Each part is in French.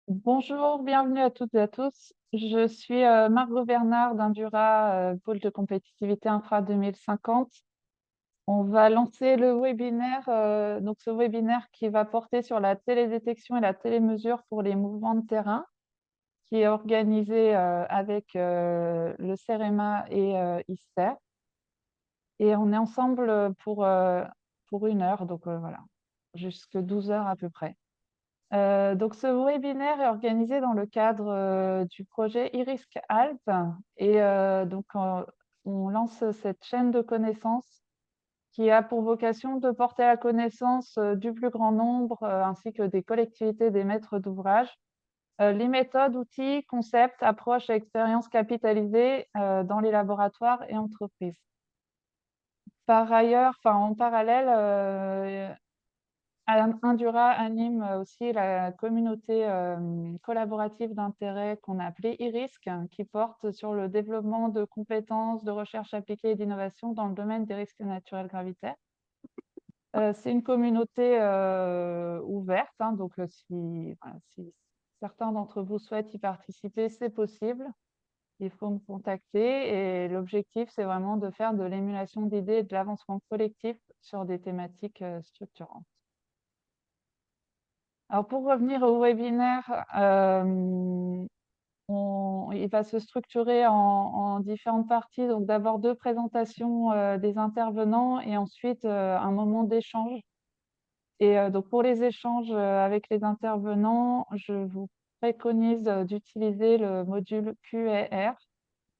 Bonjour, bienvenue à toutes et à tous. Je suis Margot Bernard d'Indura, pôle de compétitivité Infra 2050. On va lancer le webinaire, donc ce webinaire qui va porter sur la télédétection et la télémesure pour les mouvements de terrain, qui est organisé avec le CEREMA et ISTER. Et on est ensemble pour 1 heure, donc voilà, jusqu'à 12 heures à peu près. Donc ce webinaire est organisé dans le cadre du projet e-Risk Alpes et on lance cette chaîne de connaissances qui a pour vocation de porter à la connaissance du plus grand nombre ainsi que des collectivités, des maîtres d'ouvrage, les méthodes, outils, concepts, approches et expériences capitalisées dans les laboratoires et entreprises. Par ailleurs, en parallèle, Indura anime aussi la communauté collaborative d'intérêt qu'on a appelée e-Risk, qui porte sur le développement de compétences de recherche appliquée et d'innovation dans le domaine des risques naturels gravitaires. C'est une communauté ouverte, hein, donc si certains d'entre vous souhaitent y participer, c'est possible. Il faut me contacter et l'objectif, c'est vraiment de faire de l'émulation d'idées et de l'avancement collectif sur des thématiques structurantes. Alors, pour revenir au webinaire, il va se structurer en différentes parties. Donc, d'abord 2 présentations des intervenants et ensuite un moment d'échange. Et donc, pour les échanges avec les intervenants, je vous préconise d'utiliser le module Q&R.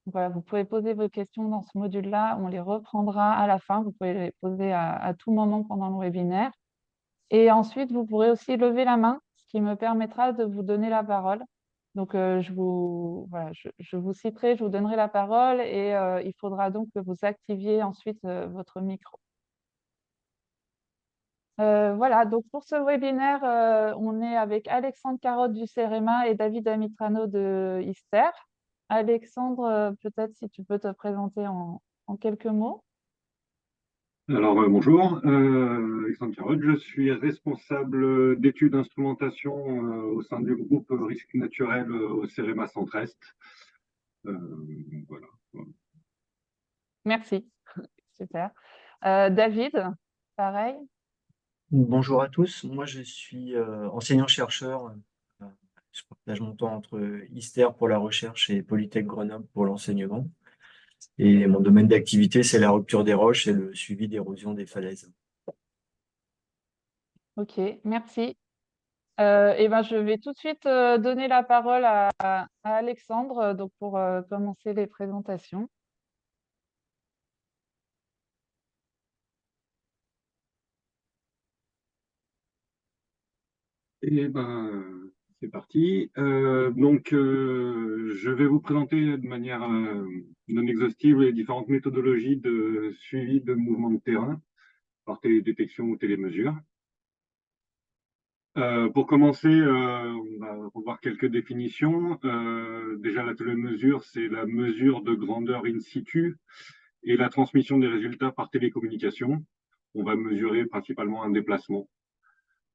Voilà, vous pouvez poser vos questions dans ce module-là. On les reprendra à la fin. Vous pouvez les poser à tout moment pendant le webinaire. Et ensuite, vous pourrez aussi lever la main, ce qui me permettra de vous donner la parole. Donc, je vous citerai, je vous donnerai la parole et il faudra donc que vous activiez ensuite votre micro. Voilà, donc pour ce webinaire, on est avec Alexandre Carotte du CEREMA et David Amitrano de ISTER. Alexandre, peut-être si tu peux te présenter en quelques mots. Alors, bonjour, Alexandre Carotte, je suis responsable d'études d'instrumentation au sein du groupe Risque Naturel au CEREMA Centre-Est. Voilà. Merci, super. David, pareil. Bonjour à tous, moi je suis enseignant-chercheur. Je partage mon temps entre ISTER pour la recherche et Polytech Grenoble pour l'enseignement. Et mon domaine d'activité, c'est la rupture des roches et le suivi d'érosion des falaises. Ok, merci. Je vais tout de suite donner la parole à Alexandre donc pour commencer les présentations. Et ben, c'est parti. Je vais vous présenter de manière non exhaustive les différentes méthodologies de suivi de mouvements de terrain par télédétection ou télémesure. Pour commencer, on va revoir quelques définitions. Déjà, la télémesure, c'est la mesure de grandeur in situ et la transmission des résultats par télécommunication. On va mesurer principalement un déplacement.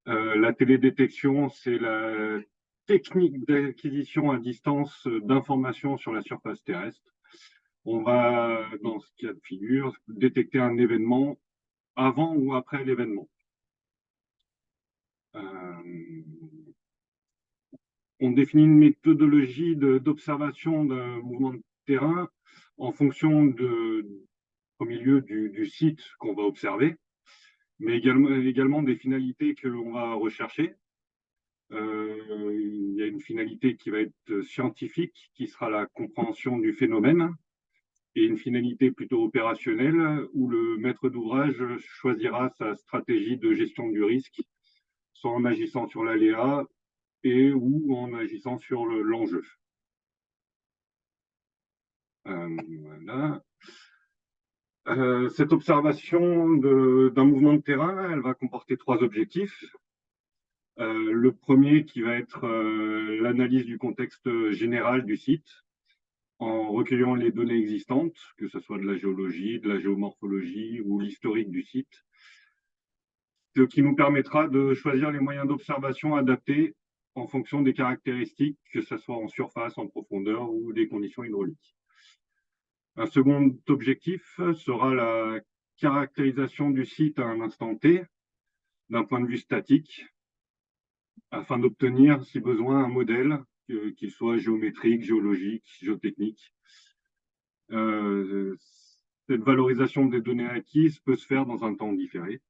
La télédétection, c'est la technique d'acquisition à distance d'informations sur la surface terrestre. On va, dans ce cas de figure, détecter un événement avant ou après l'événement. On définit une méthodologie d'observation d'un mouvement de terrain en fonction au milieu du site qu'on va observer, mais également des finalités que l'on va rechercher. Il y a une finalité qui va être scientifique, qui sera la compréhension du phénomène, et une finalité plutôt opérationnelle, où le maître d'ouvrage choisira sa stratégie de gestion du risque, soit en agissant sur l'aléa, et ou en agissant sur l'enjeu. Voilà. Cette observation d'un mouvement de terrain, elle va comporter 3 objectifs. Le premier qui va être l'analyse du contexte général du site, en recueillant les données existantes, que ce soit de la géologie, de la géomorphologie ou l'historique du site, ce qui nous permettra de choisir les moyens d'observation adaptés en fonction des caractéristiques, que ce soit en surface, en profondeur ou des conditions hydrauliques. Un second objectif sera la caractérisation du site à un instant T d'un point de vue statique, afin d'obtenir, si besoin, un modèle, qu'il soit géométrique, géologique, géotechnique. Cette valorisation des données acquises peut se faire dans un temps différé.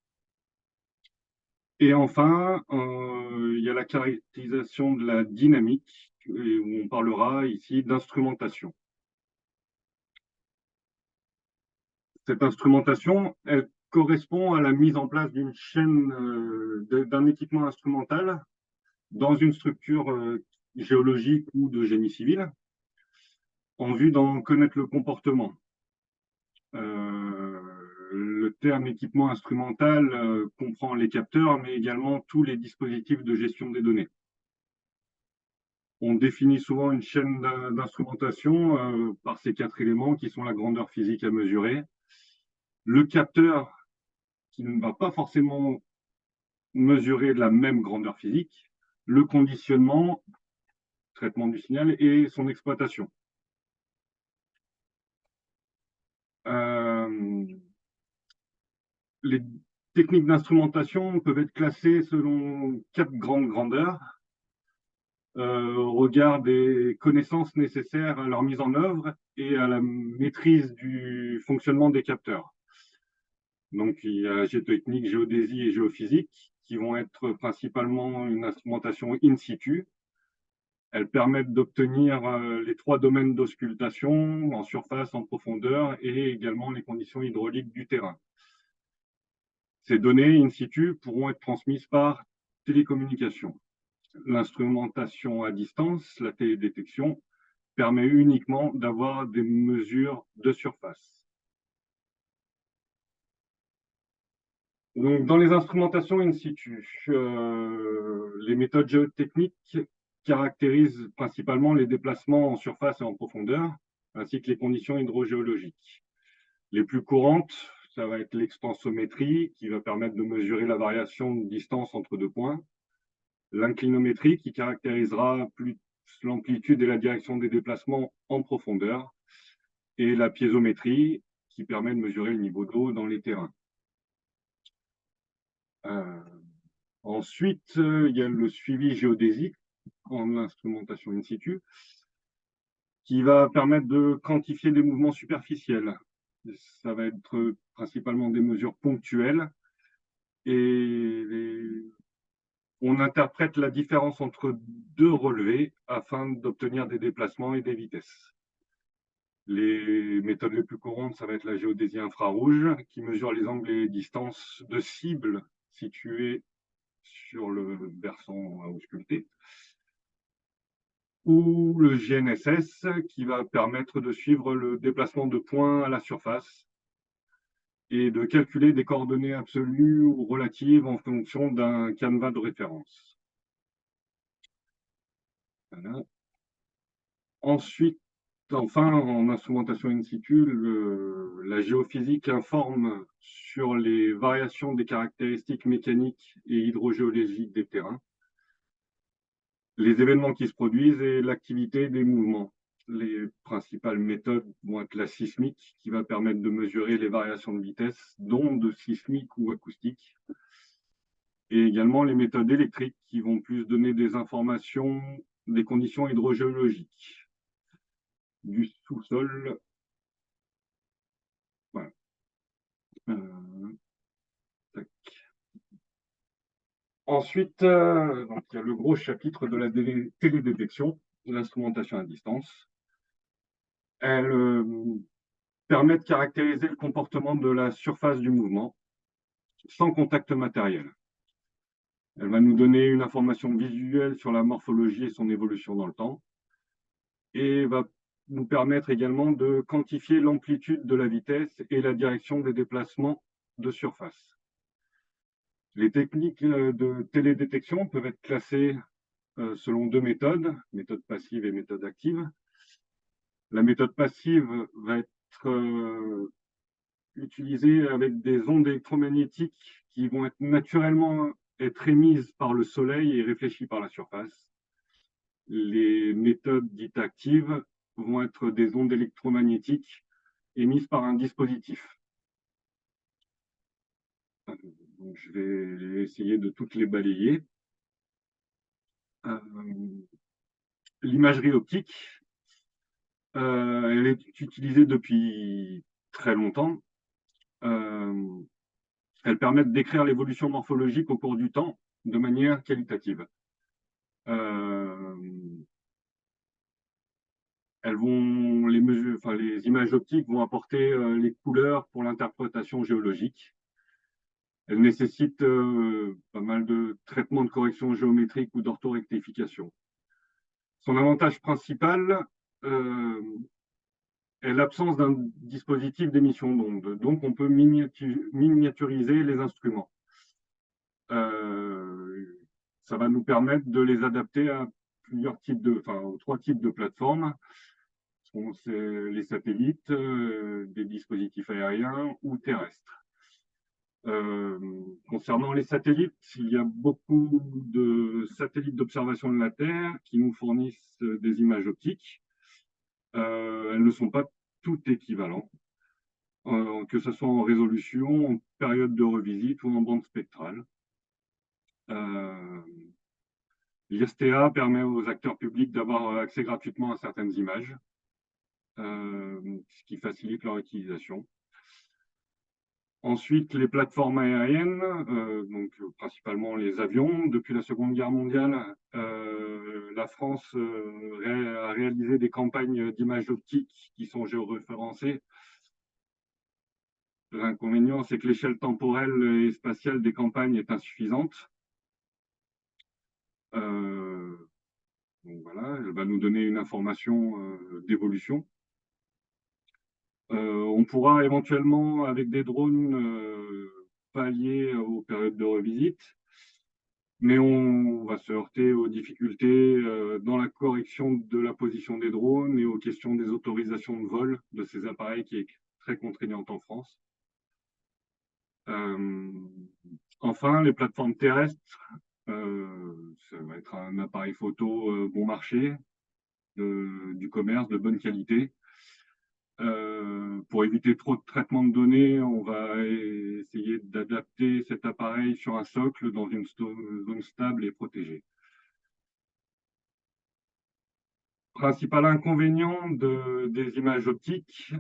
Et enfin, il y a la caractérisation de la dynamique, où on parlera ici d'instrumentation. Cette instrumentation, elle correspond à la mise en place d'une chaîne, d'un équipement instrumental dans une structure géologique ou de génie civil, en vue d'en connaître le comportement. Le terme équipement instrumental comprend les capteurs, mais également tous les dispositifs de gestion des données. On définit souvent une chaîne d'instrumentation par ces 4 éléments qui sont la grandeur physique à mesurer, le capteur qui ne va pas forcément mesurer de la même grandeur physique, le conditionnement, traitement du signal et son exploitation. Les techniques d'instrumentation peuvent être classées selon 4 grandes grandeurs, au regard des connaissances nécessaires à leur mise en œuvre et à la maîtrise du fonctionnement des capteurs. Donc, il y a géotechnique, géodésie et géophysique, qui vont être principalement une instrumentation in situ. Elles permettent d'obtenir les 3 domaines d'auscultation, en surface, en profondeur, et également les conditions hydrauliques du terrain. Ces données in situ pourront être transmises par télécommunication. L'instrumentation à distance, la télédétection, permet uniquement d'avoir des mesures de surface. Donc, dans les instrumentations in situ, les méthodes géotechniques caractérisent principalement les déplacements en surface et en profondeur, ainsi que les conditions hydrogéologiques. Les plus courantes, ça va être l'extensométrie, qui va permettre de mesurer la variation de distance entre 2 points, l'inclinométrie, qui caractérisera plus l'amplitude et la direction des déplacements en profondeur, et la piézométrie, qui permet de mesurer le niveau d'eau dans les terrains. Ensuite, il y a le suivi géodésique en instrumentation in situ, qui va permettre de quantifier des mouvements superficiels. Ça va être principalement des mesures ponctuelles et on interprète la différence entre 2 relevés afin d'obtenir des déplacements et des vitesses. Les méthodes les plus courantes, ça va être la géodésie infrarouge, qui mesure les angles et les distances de cibles situées sur le versant à ausculter, ou le GNSS, qui va permettre de suivre le déplacement de points à la surface et de calculer des coordonnées absolues ou relatives en fonction d'un canevas de référence. Voilà. Ensuite, enfin, en instrumentation in situ, la géophysique informe sur les variations des caractéristiques mécaniques et hydrogéologiques des terrains, les événements qui se produisent et l'activité des mouvements. Les principales méthodes vont être la sismique, qui va permettre de mesurer les variations de vitesse, d'ondes sismiques ou acoustiques, et également les méthodes électriques, qui vont plus donner des informations des conditions hydrogéologiques du sous-sol. Voilà. Ensuite, donc, il y a le gros chapitre de la télédétection, de l'instrumentation à distance. Elle permet de caractériser le comportement de la surface du mouvement sans contact matériel. Elle va nous donner une information visuelle sur la morphologie et son évolution dans le temps, et va nous permettre également de quantifier l'amplitude de la vitesse et la direction des déplacements de surface. Les techniques de télédétection peuvent être classées selon 2 méthodes, méthode passive et méthode active. La méthode passive va être utilisée avec des ondes électromagnétiques qui vont être naturellement être émises par le soleil et réfléchies par la surface. les méthodes dites actives vont être des ondes électromagnétiques émises par un dispositif. Donc, je vais essayer de toutes les balayer. L'imagerie optique, elle est utilisée depuis très longtemps. Elle permet de décrire l'évolution morphologique au cours du temps de manière qualitative. Les images optiques vont apporter les couleurs pour l'interprétation géologique. Elles nécessitent pas mal de traitements de correction géométrique ou d'orthorectification. Son avantage principal est l'absence d'un dispositif d'émission d'ondes. Donc, on peut miniaturiser les instruments. Ça va nous permettre de les adapter à aux 3 types de plateformes. C'est les satellites, des dispositifs aériens ou terrestres. Concernant les satellites, il y a beaucoup de satellites d'observation de la Terre qui nous fournissent des images optiques. Elles ne sont pas toutes équivalentes, que ce soit en résolution, en période de revisite ou en bande spectrale. L'ISTA permet aux acteurs publics d'avoir accès gratuitement à certaines images, ce qui facilite leur utilisation. Ensuite, les plateformes aériennes, donc principalement les avions. Depuis la Seconde Guerre mondiale, la France a réalisé des campagnes d'images optiques qui sont géoréférencées. L'inconvénient, c'est que l'échelle temporelle et spatiale des campagnes est insuffisante. Donc voilà, elle va nous donner une information d'évolution. On pourra éventuellement, avec des drones, pallier aux périodes de revisite, mais on va se heurter aux difficultés dans la correction de la position des drones et aux questions des autorisations de vol de ces appareils qui est très contraignante en France. Enfin, les plateformes terrestres, ça va être un appareil photo bon marché, du commerce, de bonne qualité. Pour éviter trop de traitement de données, on va essayer d'adapter cet appareil sur un socle dans une zone stable et protégée. Principal inconvénient des images optiques,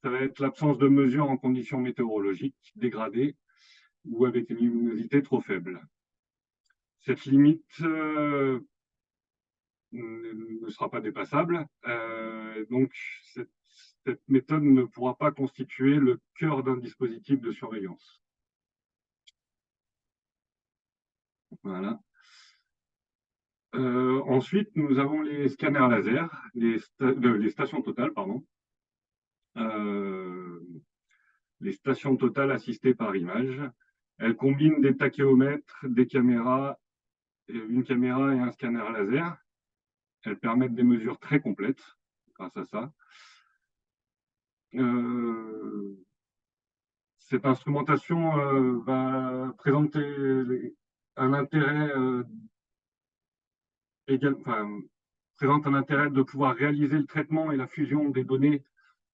ça va être l'absence de mesure en conditions météorologiques dégradées ou avec une luminosité trop faible. Cette limite ne sera pas dépassable. Donc, cette méthode ne pourra pas constituer le cœur d'un dispositif de surveillance. Voilà. Ensuite, nous avons les scanners laser, les stations totales, pardon. Les stations totales assistées par image. Elles combinent des tachéomètres, des caméras, une caméra et un scanner laser. Elles permettent des mesures très complètes grâce à ça. Cette instrumentation va présenter un intérêt présente un intérêt de pouvoir réaliser le traitement et la fusion des données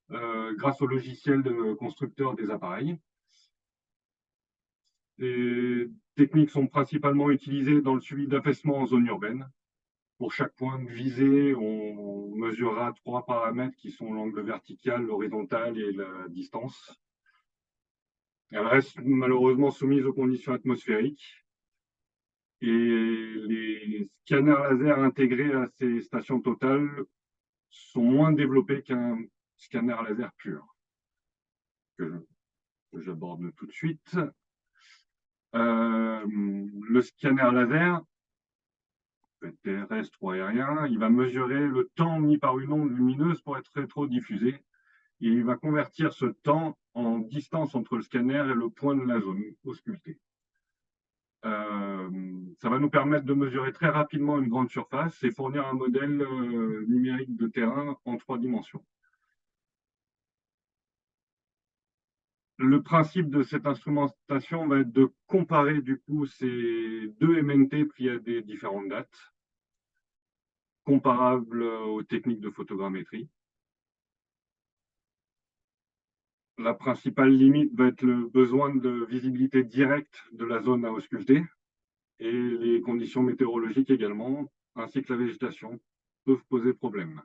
grâce au logiciel de constructeur des appareils. Les techniques sont principalement utilisées dans le suivi d'affaissement en zone urbaine. Pour chaque point de visée, on mesurera 3 paramètres qui sont l'angle vertical, l'horizontal et la distance. Elles restent malheureusement soumises aux conditions atmosphériques. Et les scanners laser intégrés à ces stations totales sont moins développés qu'un scanner laser pur, que j'aborde tout de suite. Le scanner laser, terrestre ou aérien, il va mesurer le temps mis par une onde lumineuse pour être rétrodiffusé. Et il va convertir ce temps en distance entre le scanner et le point de la zone auscultée. Ça va nous permettre de mesurer très rapidement une grande surface et fournir un modèle numérique de terrain en 3 dimensions. Le principe de cette instrumentation va être de comparer du coup ces 2 MNT pris à des différentes dates, comparables aux techniques de photogrammétrie. La principale limite va être le besoin de visibilité directe de la zone à ausculter et les conditions météorologiques également, ainsi que la végétation, peuvent poser problème.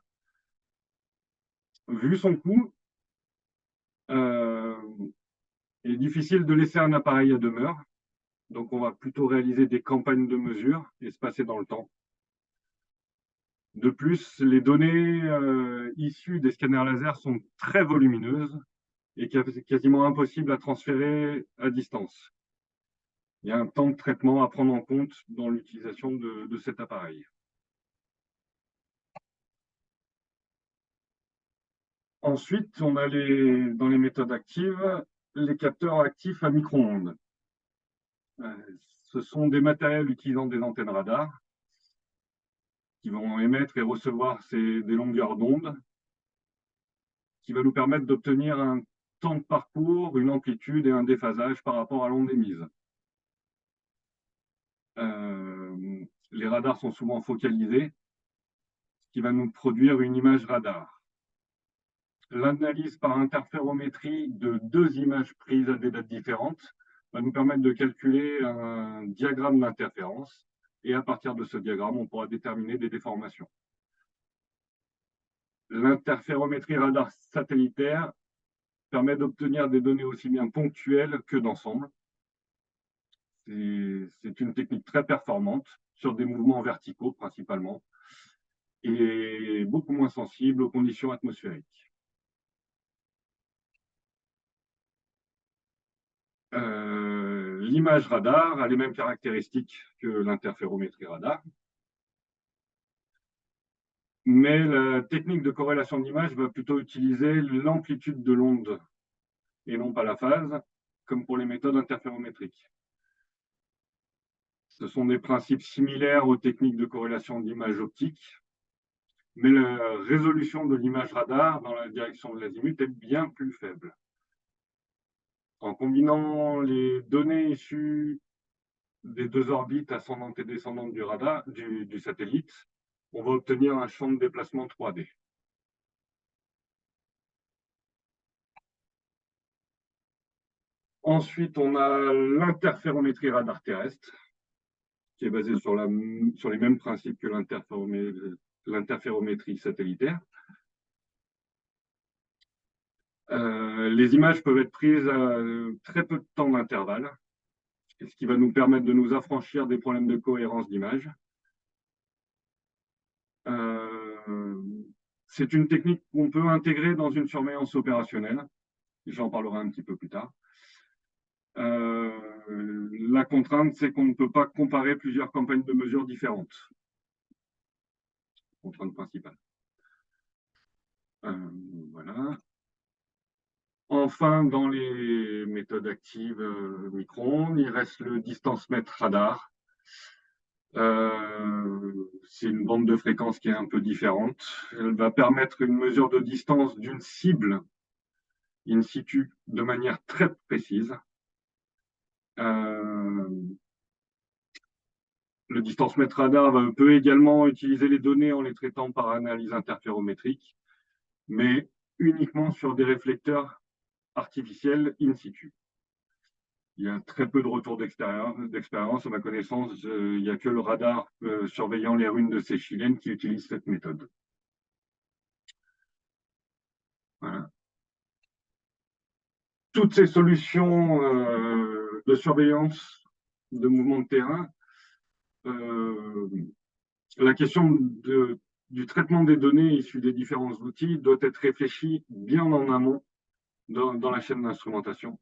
Vu son coût, il est difficile de laisser un appareil à demeure, donc on va plutôt réaliser des campagnes de mesure espacées dans le temps. De plus, les données issues des scanners laser sont très volumineuses et quasiment impossible à transférer à distance. Il y a un temps de traitement à prendre en compte dans l'utilisation de cet appareil. Ensuite, on a dans les méthodes actives, les capteurs actifs à micro-ondes. Ce sont des matériels utilisant des antennes radar qui vont émettre et recevoir des longueurs d'onde qui va nous permettre d'obtenir un temps de parcours, une amplitude et un déphasage par rapport à l'onde émise. Les radars sont souvent focalisés, ce qui va nous produire une image radar. L'analyse par interférométrie de deux images prises à des dates différentes va nous permettre de calculer un diagramme d'interférence et à partir de ce diagramme, on pourra déterminer des déformations. L'interférométrie radar satellitaire permet d'obtenir des données aussi bien ponctuelles que d'ensemble. C'est une technique très performante sur des mouvements verticaux principalement et beaucoup moins sensible aux conditions atmosphériques. L'image radar a les mêmes caractéristiques que l'interférométrie radar, mais la technique de corrélation d'image va plutôt utiliser l'amplitude de l'onde et non pas la phase, comme pour les méthodes interférométriques. Ce sont des principes similaires aux techniques de corrélation d'image optique, mais la résolution de l'image radar dans la direction de l'azimut est bien plus faible. En combinant les données issues des deux orbites ascendantes et descendantes du radar, du satellite, on va obtenir un champ de déplacement 3D. Ensuite, on a l'interférométrie radar terrestre, qui est basée sur les mêmes principes que l'interférométrie satellitaire. Les images peuvent être prises à très peu de temps d'intervalle, ce qui va nous permettre de nous affranchir des problèmes de cohérence d'image. C'est une technique qu'on peut intégrer dans une surveillance opérationnelle. J'en parlerai un petit peu plus tard. La contrainte, c'est qu'on ne peut pas comparer plusieurs campagnes de mesure différentes. Contrainte principale. Voilà. Enfin, dans les méthodes actives micro-ondes, il reste le distance-mètre radar. C'est une bande de fréquence qui est un peu différente. Elle va permettre une mesure de distance d'une cible in situ de manière très précise. Le distance-mètre radar peut également utiliser les données en les traitant par analyse interférométrique, mais uniquement sur des réflecteurs artificiels in situ. Il y a très peu de retours d'expérience. À ma connaissance, il n'y a que le radar surveillant les ruines de Seychelles qui utilise cette méthode. Voilà. Toutes ces solutions de surveillance de mouvements de terrain, la question du traitement des données issues des différents outils doit être réfléchie bien en amont dans la chaîne d'instrumentation,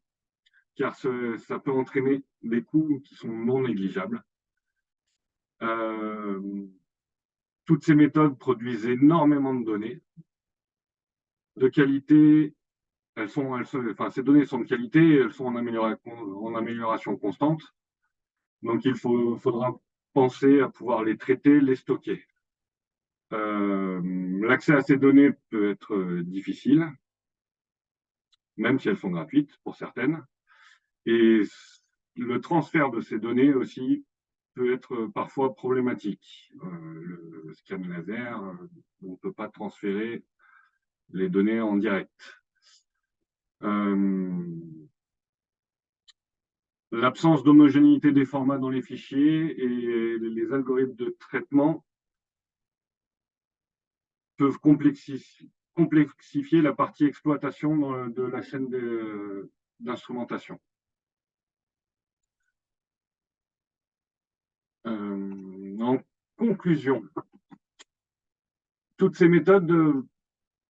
car ça peut entraîner des coûts qui sont non négligeables. Toutes ces méthodes produisent énormément de données de qualité. Ces données sont de qualité et elles sont en amélioration constante. Donc, il faudra penser à pouvoir les traiter, les stocker. L'accès à ces données peut être difficile, même si elles sont gratuites pour certaines. Et le transfert de ces données aussi peut être parfois problématique. Le scan laser, on ne peut pas transférer les données en direct. L'absence d'homogénéité des formats dans les fichiers et les algorithmes de traitement peuvent complexifier la partie exploitation de la chaîne d'instrumentation. En conclusion, toutes ces méthodes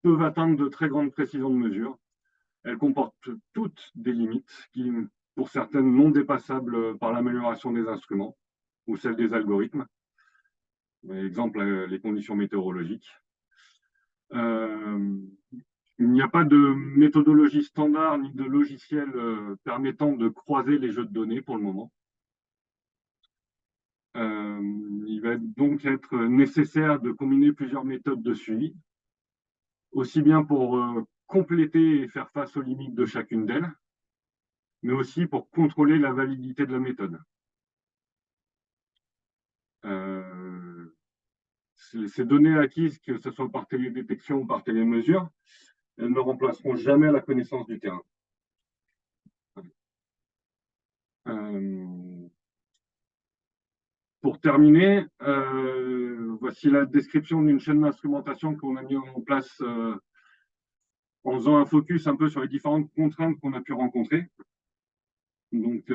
peuvent atteindre de très grandes précisions de mesure. Elles comportent toutes des limites qui, pour certaines, non dépassables par l'amélioration des instruments ou celle des algorithmes. Exemple, les conditions météorologiques. Il n'y a pas de méthodologie standard ni de logiciel permettant de croiser les jeux de données pour le moment. Il va donc être nécessaire de combiner plusieurs méthodes de suivi, aussi bien pour compléter et faire face aux limites de chacune d'elles, mais aussi pour contrôler la validité de la méthode. Ces données acquises, que ce soit par télédétection ou par télémesure, elles ne remplaceront jamais la connaissance du terrain. Pour terminer, voici la description d'une chaîne d'instrumentation qu'on a mis en place en faisant un focus un peu sur les différentes contraintes qu'on a pu rencontrer. Donc,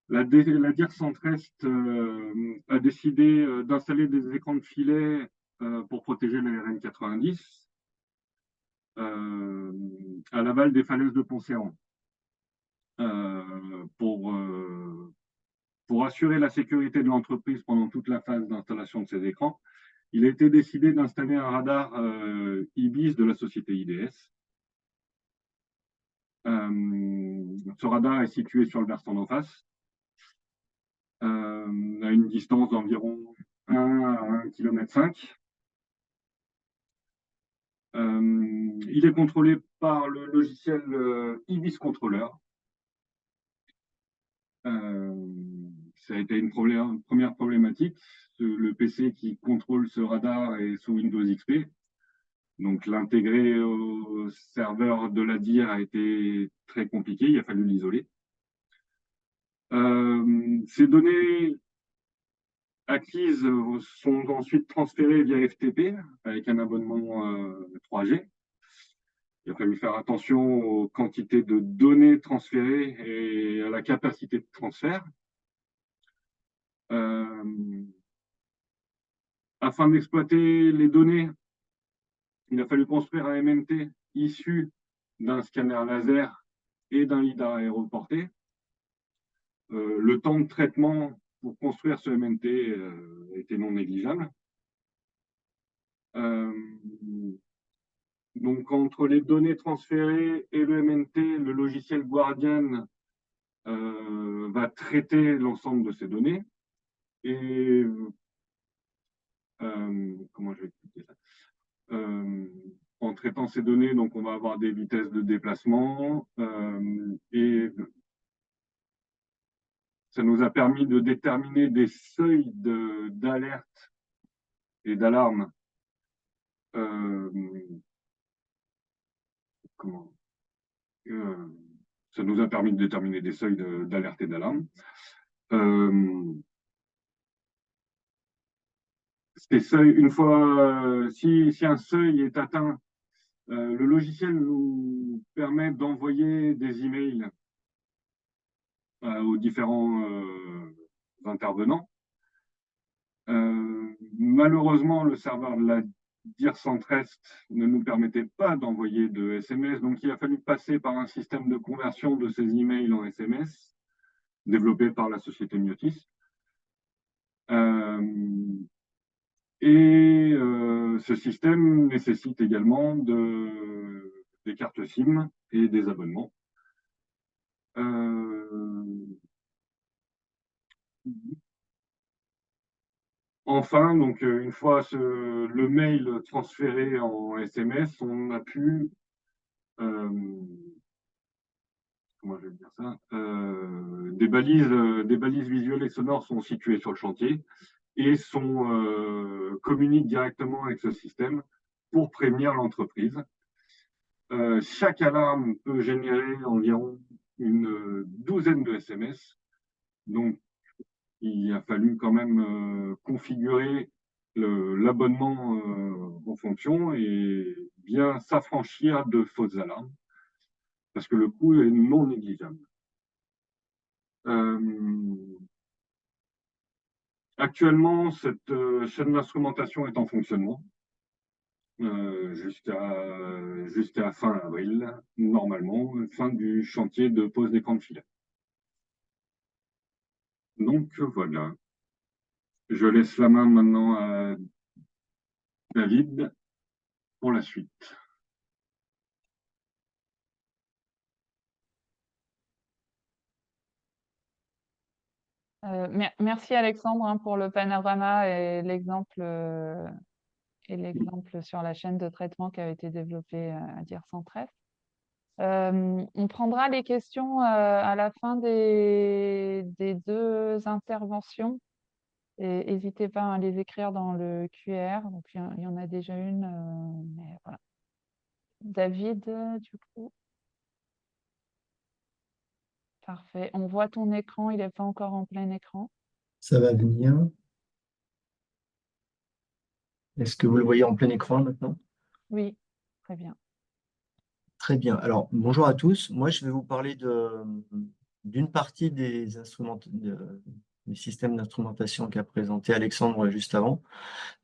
la DIR Centrest a décidé d'installer des écrans de filet pour protéger le RN90 à l'aval des falaises de Pont-Serrand. Pour assurer la sécurité de l'entreprise pendant toute la phase d'installation de ces écrans, il a été décidé d'installer un radar IBIS de la société IDS. Ce radar est situé sur le versant d'en face, à une distance d'environ 1 à 1,5 km. Il est contrôlé par le logiciel IBIS Controller. Ça a été une première problématique. Le PC qui contrôle ce radar est sous Windows XP. Donc l'intégrer au serveur de la DIR a été très compliqué, il a fallu l'isoler. Ces données acquises sont ensuite transférées via FTP avec un abonnement 3G. Il a fallu faire attention aux quantités de données transférées et à la capacité de transfert. Afin d'exploiter les données, il a fallu construire un MNT issu d'un scanner laser et d'un lidar aéroporté. Le temps de traitement pour construire ce MNT était non négligeable. Donc, entre les données transférées et le MNT, le logiciel Guardian va traiter l'ensemble de ces données. Et comment je vais expliquer ça en traitant ces données, donc on va avoir des vitesses de déplacement et ça nous a permis de déterminer des seuils d'alerte et d'alarme. Ça nous a permis de déterminer des seuils d'alerte et d'alarme. Ces seuils, une fois, si un seuil est atteint, le logiciel nous permet d'envoyer des emails aux différents intervenants. Malheureusement, le serveur de la DIR Centrest ne nous permettait pas d'envoyer de SMS, donc il a fallu passer par un système de conversion de ces emails en SMS développé par la société Miotis. Ce système nécessite également des cartes SIM et des abonnements. Enfin, donc une fois le mail transféré en SMS, on a pu comment je vais dire ça, des balises visuelles et sonores sont situées sur le chantier et communiquent directement avec ce système pour prévenir l'entreprise. Chaque alarme peut générer environ une douzaine de SMS. Donc, il a fallu quand même configurer l'abonnement en fonction et bien s'affranchir de fausses alarmes parce que le coût est non négligeable. Actuellement, cette chaîne d'instrumentation est en fonctionnement jusqu'à fin avril, normalement, fin du chantier de pose d'écran de filet. Donc voilà, je laisse la main maintenant à David pour la suite. Merci Alexandre, hein, pour le panorama et l'exemple sur la chaîne de traitement qui a été développée à Dire sans trêve. On prendra les questions à la fin des deux interventions. Et n'hésitez pas à les écrire dans le QR. Donc, il y en a déjà une, mais voilà. David, du coup. Parfait. On voit ton écran, il n'est pas encore en plein écran. Ça va venir. Est-ce que vous le voyez en plein écran maintenant? Oui, très bien. Très bien. Alors, bonjour à tous. Moi, je vais vous parler d'une partie des des systèmes d'instrumentation qu'a présenté Alexandre juste avant.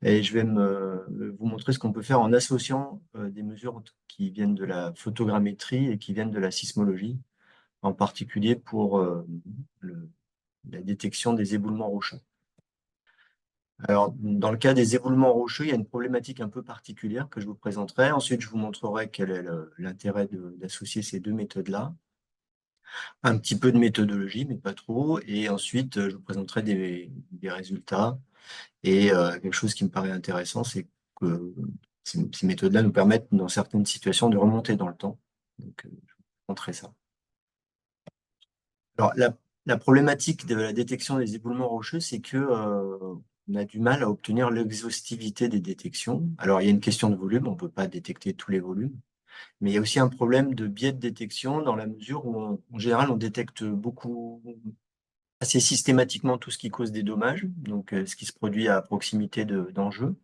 Et je vais vous montrer ce qu'on peut faire en associant des mesures qui viennent de la photogrammétrie et qui viennent de la sismologie, en particulier pour la détection des éboulements rocheux. Alors, dans le cas des éboulements rocheux, il y a une problématique un peu particulière que je vous présenterai. Ensuite, je vous montrerai quel est l'intérêt d'associer ces deux méthodes-là. Un petit peu de méthodologie, mais pas trop. Et ensuite, je vous présenterai des résultats. Et quelque chose qui me paraît intéressant, c'est que ces méthodes-là nous permettent, dans certaines situations, de remonter dans le temps. Donc, je vous montrerai ça. Alors, la problématique de la détection des éboulements rocheux, c'est que on a du mal à obtenir l'exhaustivité des détections. Alors, il y a une question de volume, on ne peut pas détecter tous les volumes, mais il y a aussi un problème de biais de détection dans la mesure où, en général, on détecte assez systématiquement tout ce qui cause des dommages, donc ce qui se produit à proximité d'enjeux.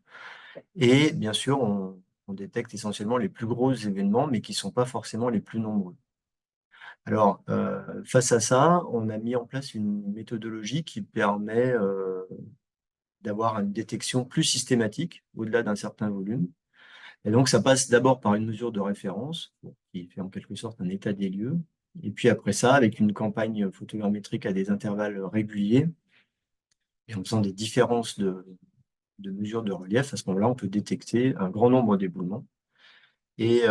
Et bien sûr, on détecte essentiellement les plus gros événements, mais qui ne sont pas forcément les plus nombreux. Alors, face à ça, on a mis en place une méthodologie qui permet d'avoir une détection plus systématique au-delà d'un certain volume. Et donc, ça passe d'abord par une mesure de référence, qui fait en quelque sorte un état des lieux. Et puis après ça, avec une campagne photogrammétrique à des intervalles réguliers, et en faisant des différences de mesures de relief, à ce moment-là, on peut détecter un grand nombre d'éboulements. Et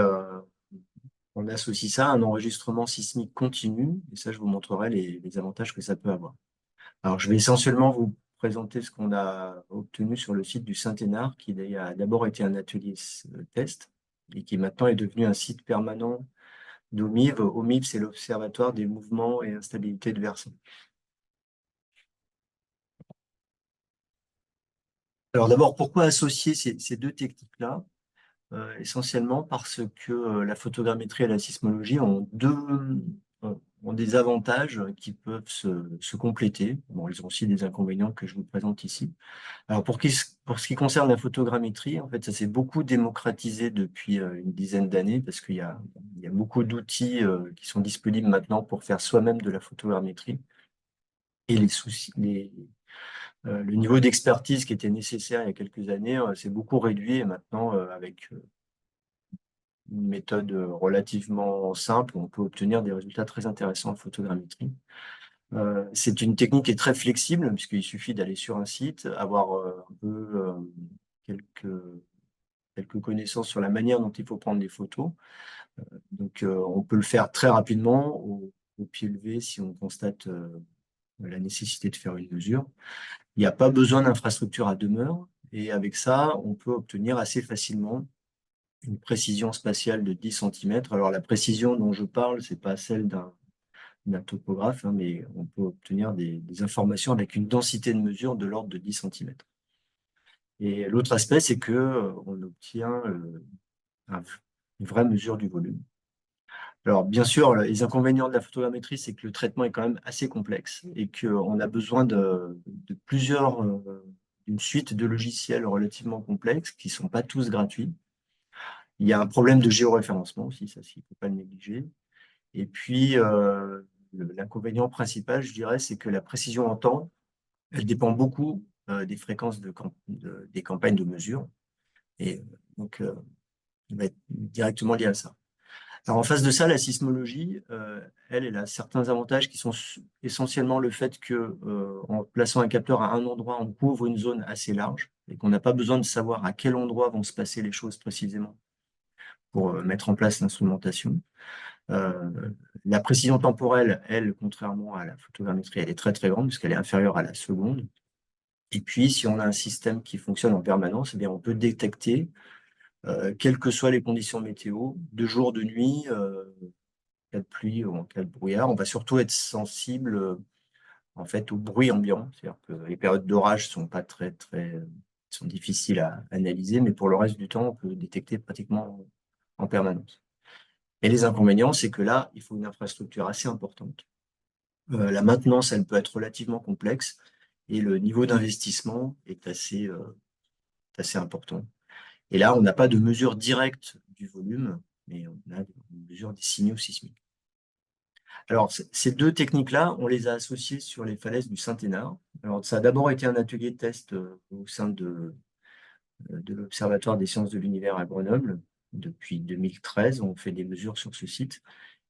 on associe ça à un enregistrement sismique continu, et ça, je vous montrerai les avantages que ça peut avoir. Alors, je vais essentiellement vous présenter ce qu'on a obtenu sur le site du Saint-Hénard, qui a d'abord été un atelier test, et qui maintenant est devenu un site permanent d'OMIV. OMIV, c'est l'Observatoire des mouvements et instabilités de versants. Alors d'abord, pourquoi associer ces deux techniques-là? Essentiellement parce que la photogrammétrie et la sismologie ont des avantages qui peuvent se compléter. Bon, ils ont aussi des inconvénients que je vous présente ici. Alors pour ce qui concerne la photogrammétrie, en fait, ça s'est beaucoup démocratisé depuis une dizaine d'années parce qu'il y a beaucoup d'outils qui sont disponibles maintenant pour faire soi-même de la photogrammétrie. Et le niveau d'expertise qui était nécessaire il y a quelques années s'est beaucoup réduit et maintenant, avec une méthode relativement simple, on peut obtenir des résultats très intéressants en photogrammétrie. C'est une technique qui est très flexible puisqu'il suffit d'aller sur un site, avoir un peu quelques connaissances sur la manière dont il faut prendre des photos. Donc, on peut le faire très rapidement au pied levé si on constate la nécessité de faire une mesure. Il n'y a pas besoin d'infrastructure à demeure et avec ça, on peut obtenir assez facilement une précision spatiale de 10 cm. Alors, la précision dont je parle, c'est pas celle d'un topographe, hein, mais on peut obtenir des informations avec une densité de mesure de l'ordre de 10 cm. Et l'autre aspect, c'est que on obtient une vraie mesure du volume. Alors, bien sûr, les inconvénients de la photogrammétrie, c'est que le traitement est quand même assez complexe et qu'on a besoin d'une suite de logiciels relativement complexes qui ne sont pas tous gratuits. Il y a un problème de géoréférencement aussi, ça, il ne faut pas le négliger. Et puis, l'inconvénient principal, je dirais, c'est que la précision en temps, elle dépend beaucoup des fréquences des campagnes de mesure. Et donc, elle va être directement liée à ça. Alors, en face de ça, la sismologie, elle a certains avantages qui sont essentiellement le fait que, en plaçant un capteur à un endroit, on couvre une zone assez large et qu'on n'a pas besoin de savoir à quel endroit vont se passer les choses précisément pour mettre en place l'instrumentation. La précision temporelle, elle, contrairement à la photogrammétrie, elle est très très grande puisqu'elle est inférieure à la seconde. Et puis, si on a un système qui fonctionne en permanence, eh bien, on peut détecter, quelles que soient les conditions météo, de jour, de nuit, en cas de pluie ou en cas de brouillard. On va surtout être sensible en fait au bruit ambiant. C'est-à-dire que les périodes d'orage sont pas sont difficiles à analyser, mais pour le reste du temps, on peut détecter pratiquement en permanence. Et les inconvénients, c'est que là, il faut une infrastructure assez importante. La maintenance, elle peut être relativement complexe et le niveau d'investissement est assez important. Et là, on n'a pas de mesure directe du volume, mais on a une mesure des signaux sismiques. Alors, ces deux techniques-là, on les a associées sur les falaises du Saint-Hénard. Alors, ça a d'abord été un atelier de test au sein de l'Observatoire des sciences de l'univers à Grenoble. Depuis 2013, on fait des mesures sur ce site.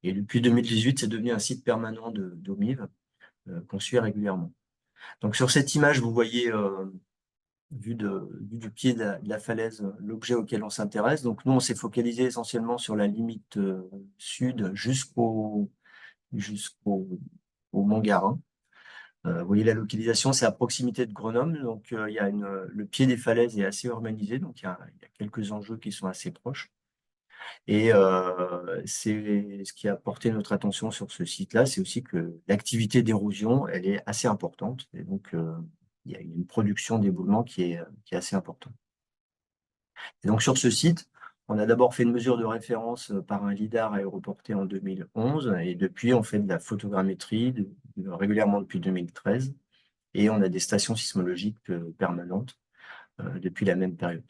Et depuis 2018, c'est devenu un site permanent d'OMIV qu'on suit régulièrement. Donc, sur cette image, vous voyez, vu du pied de la falaise, l'objet auquel on s'intéresse. Donc, nous, on s'est focalisé essentiellement sur la limite sud jusqu'au Mont Garin. Vous voyez la localisation, c'est à proximité de Grenoble, donc il y a le pied des falaises est assez urbanisé, donc il y a quelques enjeux qui sont assez proches. Et c'est ce qui a porté notre attention sur ce site-là, c'est aussi que l'activité d'érosion, elle est assez importante, et donc il y a une production d'éboulement qui est assez importante. Et donc sur ce site, on a d'abord fait une mesure de référence par un lidar aéroporté en 2011 et depuis on fait de la photogrammétrie régulièrement depuis 2013 et on a des stations sismologiques permanentes depuis la même période.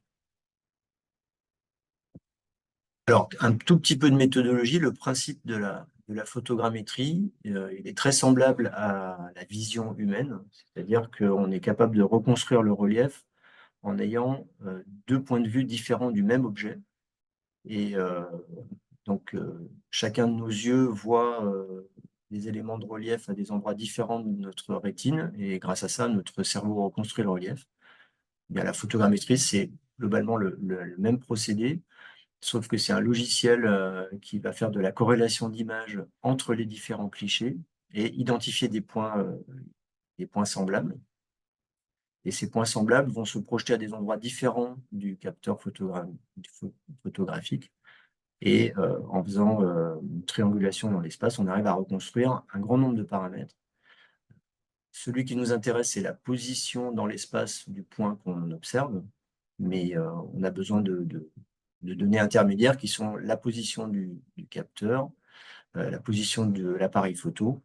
Alors un tout petit peu de méthodologie, le principe de la photogrammétrie, il est très semblable à la vision humaine, c'est-à-dire qu'on est capable de reconstruire le relief en ayant deux points de vue différents du même objet. Et donc, chacun de nos yeux voit des éléments de relief à des endroits différents de notre rétine, et grâce à ça, notre cerveau reconstruit le relief. Bien, la photogrammétrie, c'est globalement le même procédé, sauf que c'est un logiciel qui va faire de la corrélation d'images entre les différents clichés et identifier des points semblables. Et ces points semblables vont se projeter à des endroits différents du capteur photographique. Et en faisant une triangulation dans l'espace, on arrive à reconstruire un grand nombre de paramètres. Celui qui nous intéresse, c'est la position dans l'espace du point qu'on observe, mais on a besoin de données intermédiaires qui sont la position du capteur, la position de l'appareil photo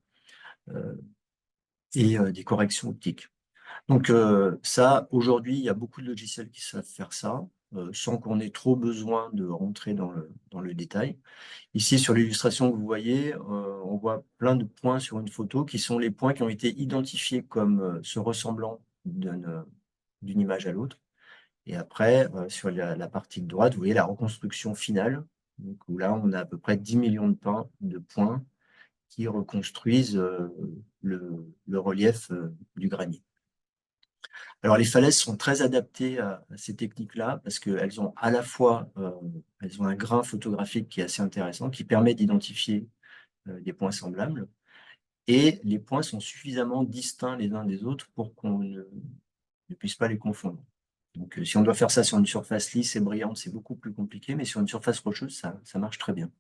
et des corrections optiques. Donc ça, aujourd'hui, il y a beaucoup de logiciels qui savent faire ça, sans qu'on ait trop besoin de rentrer dans le détail. Ici, sur l'illustration que vous voyez, on voit plein de points sur une photo qui sont les points qui ont été identifiés comme se ressemblant d'une image à l'autre. Et après, sur la partie de droite, vous voyez la reconstruction finale, donc, où là, on a à peu près 10 millions de points qui reconstruisent le relief du granit. Alors, les falaises sont très adaptées à ces techniques-là parce qu'elles ont à la fois elles ont un grain photographique qui est assez intéressant, qui permet d'identifier des points semblables, et les points sont suffisamment distincts les uns des autres pour qu'on ne puisse pas les confondre. Donc, si on doit faire ça sur une surface lisse et brillante, c'est beaucoup plus compliqué, mais sur une surface rocheuse, ça marche très bien.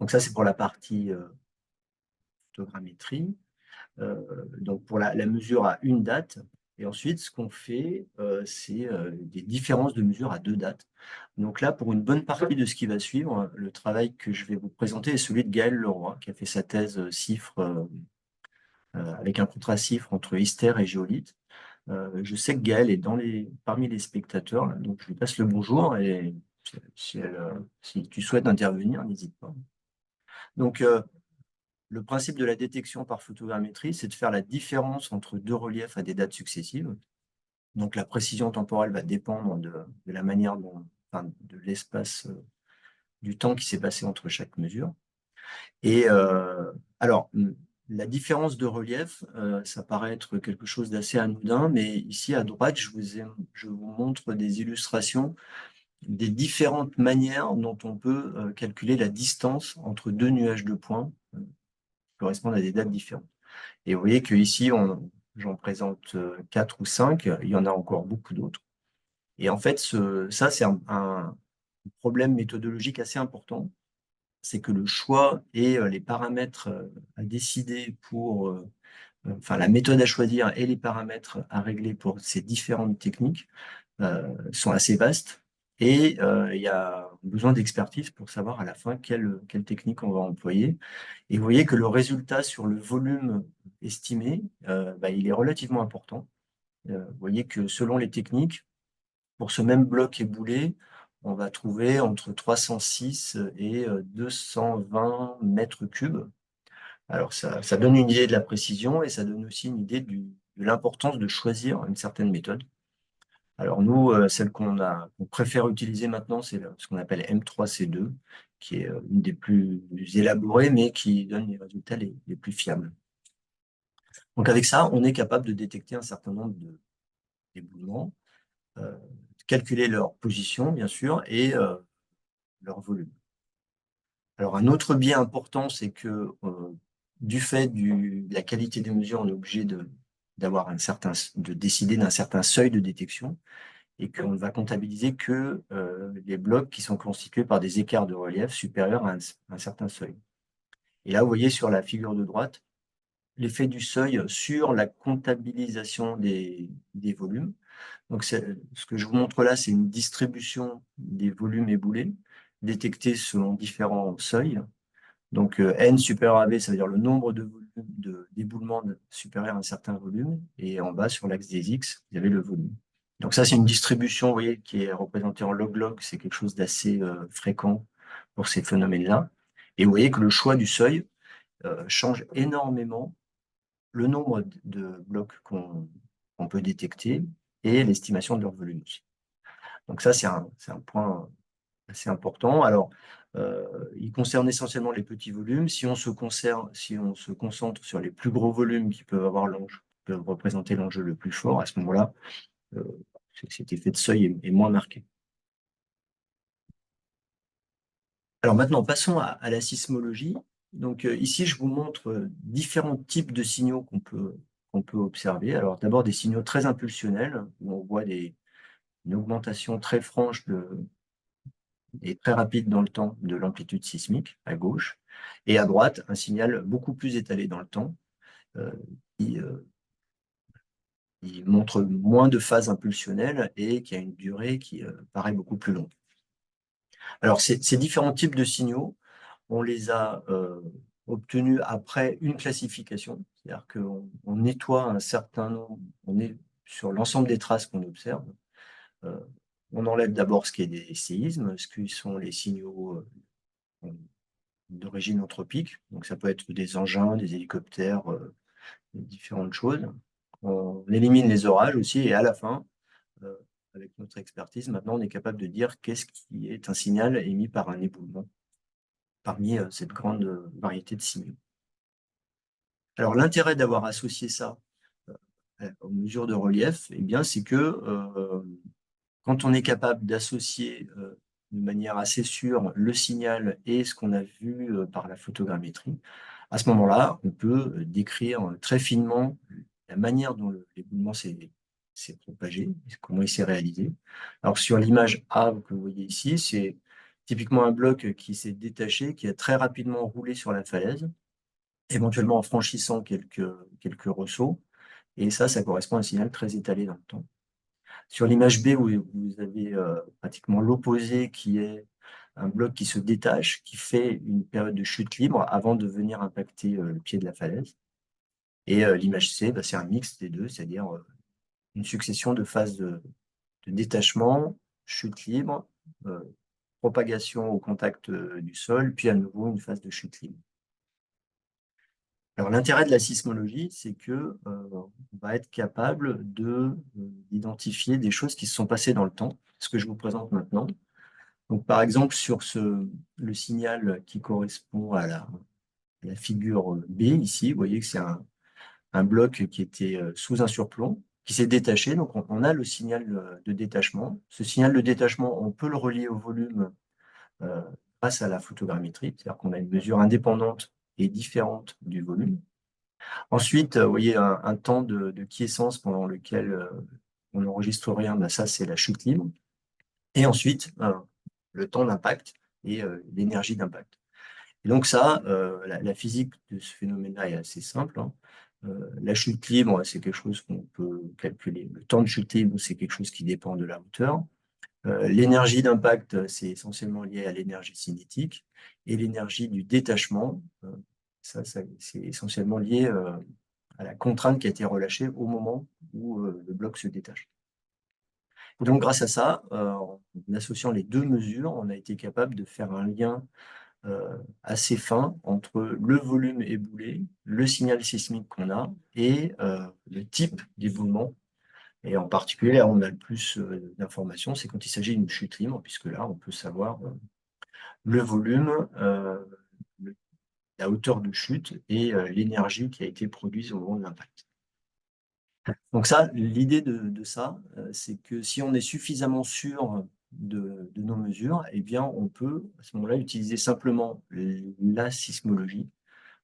Donc ça, c'est pour la partie photogrammétrie. Donc pour la mesure à une date. Et ensuite, ce qu'on fait, c'est des différences de mesure à deux dates. Donc là, pour une bonne partie de ce qui va suivre, le travail que je vais vous présenter est celui de Gaël Leroy, qui a fait sa thèse CIFRE avec un contraste CIFRE entre Ister et géolithe. Je sais que Gaël est parmi les spectateurs, là, donc je lui passe le bonjour et si tu souhaites intervenir, n'hésite pas. Donc, le principe de la détection par photogrammétrie, c'est de faire la différence entre deux reliefs à des dates successives. Donc, la précision temporelle va dépendre de la manière enfin, de l'espace du temps qui s'est passé entre chaque mesure. Et alors, la différence de relief, ça paraît être quelque chose d'assez anodin, mais ici à droite, je vous montre des illustrations des différentes manières dont on peut calculer la distance entre deux nuages de points qui correspondent à des dates différentes. Et vous voyez qu'ici, j'en présente 4 ou 5, il y en a encore beaucoup d'autres. Et en fait, ça, c'est un problème méthodologique assez important. C'est que le choix et les paramètres à décider enfin la méthode à choisir et les paramètres à régler pour ces différentes techniques sont assez vastes. Et il y a besoin d'expertise pour savoir à la fin quelle technique on va employer. Et vous voyez que le résultat sur le volume estimé, il est relativement important. Vous voyez que selon les techniques, pour ce même bloc éboulé, on va trouver entre 306 et 220 mètres cubes. Alors ça donne une idée de la précision et ça donne aussi une idée de l'importance de choisir une certaine méthode. Alors nous, celle qu'on préfère utiliser maintenant, c'est ce qu'on appelle M3C2, qui est une des plus élaborées, mais qui donne les résultats les plus fiables. Donc avec ça, on est capable de détecter un certain nombre d'éboulements, calculer leur position, bien sûr, et leur volume. Alors un autre biais important, c'est que du fait de la qualité des mesures, on est obligé de décider d'un certain seuil de détection, et qu'on ne va comptabiliser que les blocs qui sont constitués par des écarts de relief supérieurs à un certain seuil. Et là, vous voyez sur la figure de droite, l'effet du seuil sur la comptabilisation des volumes. Donc, ce que je vous montre là, c'est une distribution des volumes éboulés détectés selon différents seuils. Donc, N supérieur à V, ça veut dire le nombre de volumes d'éboulements supérieur à un certain volume. Et en bas, sur l'axe des X, vous avez le volume. Donc ça, c'est une distribution, vous voyez, qui est représentée en log-log. C'est quelque chose d'assez fréquent pour ces phénomènes-là. Et vous voyez que le choix du seuil change énormément le nombre de blocs qu'on peut détecter et l'estimation de leur volume aussi. Donc ça, c'est un point assez important. Alors, il concerne essentiellement les petits volumes. Si on se concentre sur les plus gros volumes qui peuvent représenter l'enjeu le plus fort, à ce moment-là, cet effet de seuil est moins marqué. Alors maintenant, passons à la sismologie. Donc ici, je vous montre différents types de signaux qu'on peut observer. Alors d'abord des signaux très impulsionnels, où on voit une augmentation très franche et très rapide dans le temps de l'amplitude sismique à gauche, et à droite, un signal beaucoup plus étalé dans le temps, qui montre moins de phases impulsionnelles et qui a une durée qui paraît beaucoup plus longue. Alors, ces différents types de signaux, on les a obtenus après une classification, c'est-à-dire qu'on nettoie un certain nombre, on est sur l'ensemble des traces qu'on observe. On enlève d'abord ce qui est des séismes, ce qui sont les signaux d'origine anthropique, donc ça peut être des engins, des hélicoptères, différentes choses. On élimine les orages aussi, et à la fin, avec notre expertise, maintenant on est capable de dire qu'est-ce qui est un signal émis par un éboulement parmi cette grande variété de signaux. Alors l'intérêt d'avoir associé ça aux mesures de relief, eh bien, c'est que quand on est capable d'associer de manière assez sûre le signal et ce qu'on a vu par la photogrammétrie, à ce moment-là, on peut décrire très finement la manière dont l'éboulement s'est propagé, comment il s'est réalisé. Alors sur l'image A que vous voyez ici, c'est typiquement un bloc qui s'est détaché, qui a très rapidement roulé sur la falaise, éventuellement en franchissant quelques ressauts. Et ça correspond à un signal très étalé dans le temps. Sur l'image B, vous avez pratiquement l'opposé qui est un bloc qui se détache, qui fait une période de chute libre avant de venir impacter le pied de la falaise. Et l'image C, c'est un mix des deux, c'est-à-dire une succession de phases de détachement, chute libre, propagation au contact du sol, puis à nouveau une phase de chute libre. Alors l'intérêt de la sismologie, c'est que on va être capable d'identifier des choses qui se sont passées dans le temps, ce que je vous présente maintenant. Donc par exemple sur le signal qui correspond à la figure B ici, vous voyez que c'est un bloc qui était sous un surplomb, qui s'est détaché. Donc on a le signal de détachement. Ce signal de détachement, on peut le relier au volume grâce à la photogrammétrie, c'est-à-dire qu'on a une mesure indépendante et différente du volume. Ensuite, vous voyez un temps de quiescence pendant lequel on n'enregistre rien, ça c'est la chute libre. Et ensuite, le temps d'impact et l'énergie d'impact. Et donc ça, la physique de ce phénomène-là est assez simple, hein. La chute libre, c'est quelque chose qu'on peut calculer. Le temps de chute libre, c'est quelque chose qui dépend de la hauteur. L'énergie d'impact, c'est essentiellement lié à l'énergie cinétique. Et l'énergie du détachement, ça c'est essentiellement lié à la contrainte qui a été relâchée au moment où le bloc se détache. Et donc, grâce à ça, en associant les deux mesures, on a été capable de faire un lien assez fin entre le volume éboulé, le signal sismique qu'on a et le type d'éboulement. Et en particulier, là, on a le plus d'informations, c'est quand il s'agit d'une chute libre, puisque là, on peut savoir le volume, la hauteur de chute et l'énergie qui a été produite au moment de l'impact. Donc ça, l'idée de ça, c'est que si on est suffisamment sûr de nos mesures, eh bien, on peut à ce moment-là utiliser simplement la sismologie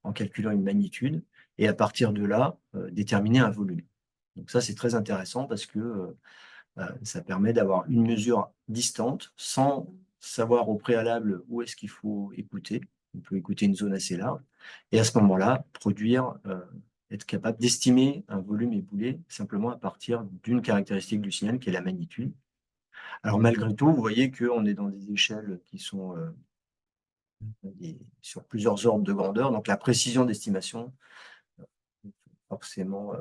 en calculant une magnitude et à partir de là, déterminer un volume. Donc ça, c'est très intéressant parce que ça permet d'avoir une mesure distante sans savoir au préalable où est-ce qu'il faut écouter. On peut écouter une zone assez large et à ce moment-là, être capable d'estimer un volume éboulé simplement à partir d'une caractéristique du signal qui est la magnitude. Alors malgré tout, vous voyez qu'on est dans des échelles qui sont sur plusieurs ordres de grandeur, donc la précision d'estimation est forcément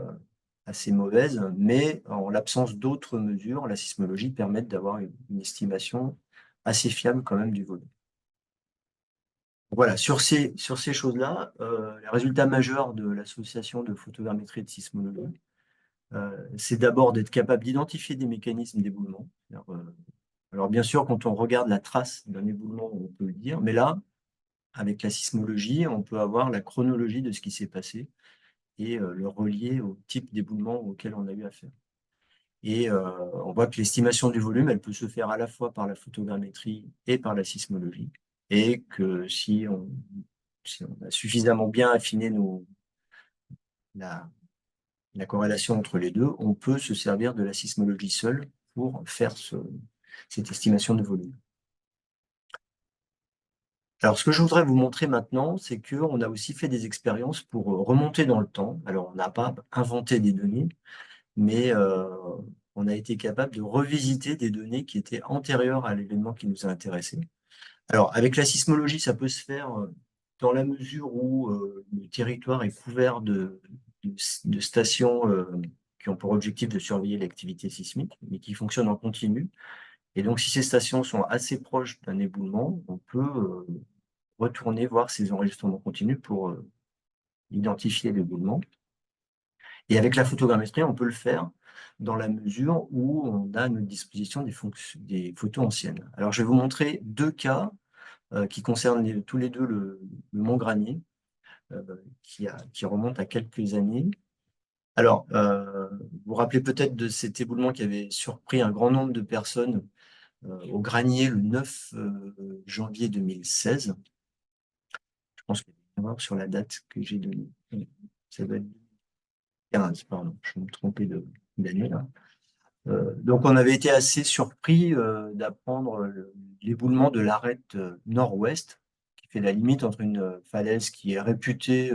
assez mauvaise, mais en l'absence d'autres mesures, la sismologie permet d'avoir une estimation assez fiable quand même du volume. Voilà, sur ces choses-là, les résultats majeurs de l'association de photogrammétrie et de sismologie, c'est d'abord d'être capable d'identifier des mécanismes d'éboulement. Alors bien sûr, quand on regarde la trace d'un éboulement, on peut le dire, mais là, avec la sismologie, on peut avoir la chronologie de ce qui s'est passé et le relier au type d'éboulement auquel on a eu affaire. Et on voit que l'estimation du volume, elle peut se faire à la fois par la photogrammétrie et par la sismologie. Et que si on a suffisamment bien affiné la corrélation entre les deux, on peut se servir de la sismologie seule pour faire cette estimation de volume. Alors, ce que je voudrais vous montrer maintenant, c'est qu'on a aussi fait des expériences pour remonter dans le temps. Alors, on n'a pas inventé des données, mais on a été capable de revisiter des données qui étaient antérieures à l'événement qui nous a intéressés. Alors, avec la sismologie, ça peut se faire dans la mesure où le territoire est couvert de stations qui ont pour objectif de surveiller l'activité sismique, mais qui fonctionnent en continu. Et donc, si ces stations sont assez proches d'un éboulement, on peut retourner voir ces enregistrements continus pour identifier l'éboulement. Et avec la photogrammétrie, on peut le faire dans la mesure où on a à notre disposition des photos anciennes. Alors, je vais vous montrer deux cas qui concernent tous les deux le Mont Granier, qui remonte à quelques années. Alors, vous vous rappelez peut-être de cet éboulement qui avait surpris un grand nombre de personnes au Granier le 9 janvier 2016. Je pense qu'il y a une erreur sur la date que j'ai donnée. Ça doit être 15, pardon, je vais me tromper d'année là. Donc, on avait été assez surpris d'apprendre l'éboulement de l'arête nord-ouest, qui fait la limite entre une falaise qui est réputée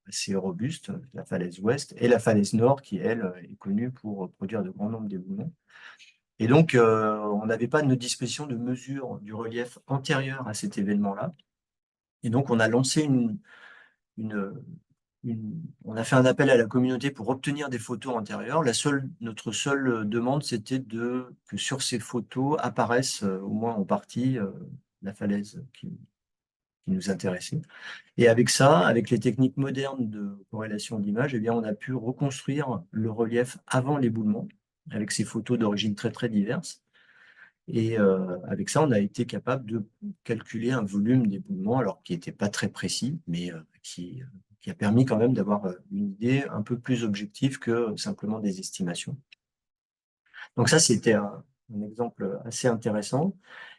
assez robuste, la falaise ouest, et la falaise nord, qui, elle, est connue pour produire de grands nombres d'éboulements. Et donc, on n'avait pas à notre disposition de mesure du relief antérieur à cet événement-là. Et donc, on a lancé une, on a fait un appel à la communauté pour obtenir des photos antérieures. Notre seule demande, c'était que sur ces photos apparaisse au moins en partie la falaise qui nous intéressait. Et avec ça, avec les techniques modernes de corrélation d'image, eh bien, on a pu reconstruire le relief avant l'éboulement avec ces photos d'origine très très diverses. Et avec ça, on a été capable de calculer un volume d'éboulement, alors qui n'était pas très précis, mais qui a permis quand même d'avoir une idée un peu plus objective que simplement des estimations. Donc ça, c'était un exemple assez intéressant.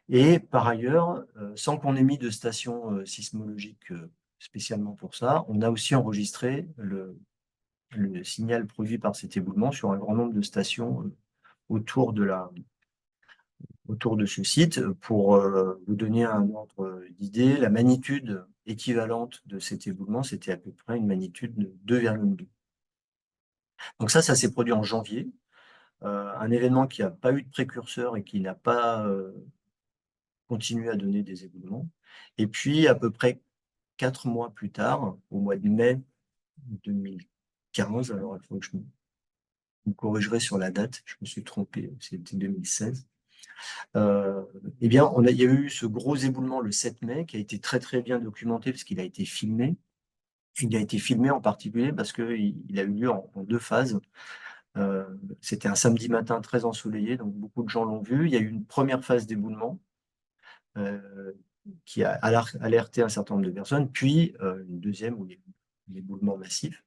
Et par ailleurs, sans qu'on ait mis de station sismologique spécialement pour ça, on a aussi enregistré le signal produit par cet éboulement sur un grand nombre de stations autour de ce site. Pour vous donner un ordre d'idée, la magnitude équivalente de cet éboulement, c'était à peu près une magnitude de 2,2. Donc ça s'est produit en janvier, un événement qui n'a pas eu de précurseur et qui n'a pas continué à donner des éboulements. Et puis, à peu près 4 mois plus tard, au mois de mai 2015, alors il faut que je me corrigerai sur la date, je me suis trompé, c'était 2016. Eh bien, il y a eu ce gros éboulement le 7 mai qui a été très très bien documenté parce qu'il a été filmé. Il a été filmé en particulier parce qu'il a eu lieu en 2 phases. C'était un samedi matin très ensoleillé, donc beaucoup de gens l'ont vu. Il y a eu une première phase d'éboulement qui a alerté un certain nombre de personnes, puis une deuxième où il y a eu l'éboulement massif.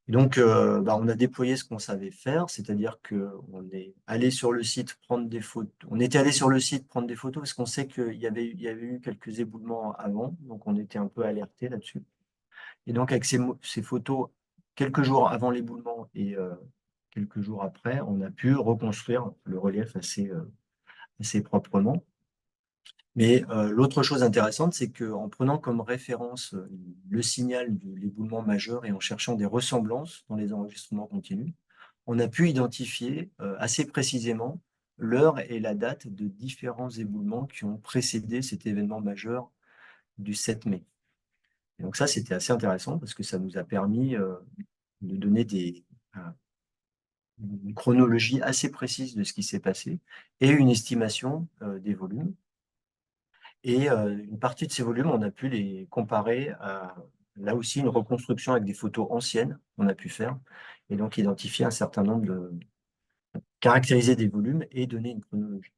Et donc, on a déployé ce qu'on savait faire, c'est-à-dire qu'on est allé sur le site prendre des photos. On était allé sur le site prendre des photos parce qu'on sait qu'il y avait eu quelques éboulements avant, donc on était un peu alerté là-dessus. Et donc, avec ces photos, quelques jours avant l'éboulement et quelques jours après, on a pu reconstruire le relief assez proprement. Mais l'autre chose intéressante, c'est qu'en prenant comme référence le signal de l'éboulement majeur et en cherchant des ressemblances dans les enregistrements continus, on a pu identifier assez précisément l'heure et la date de différents éboulements qui ont précédé cet événement majeur du 7 mai. Et donc ça, c'était assez intéressant parce que ça nous a permis de donner une chronologie assez précise de ce qui s'est passé et une estimation des volumes. Et une partie de ces volumes, on a pu les comparer à, là aussi, une reconstruction avec des photos anciennes qu'on a pu faire, et donc identifier un certain nombre caractériser des volumes et donner une chronologie.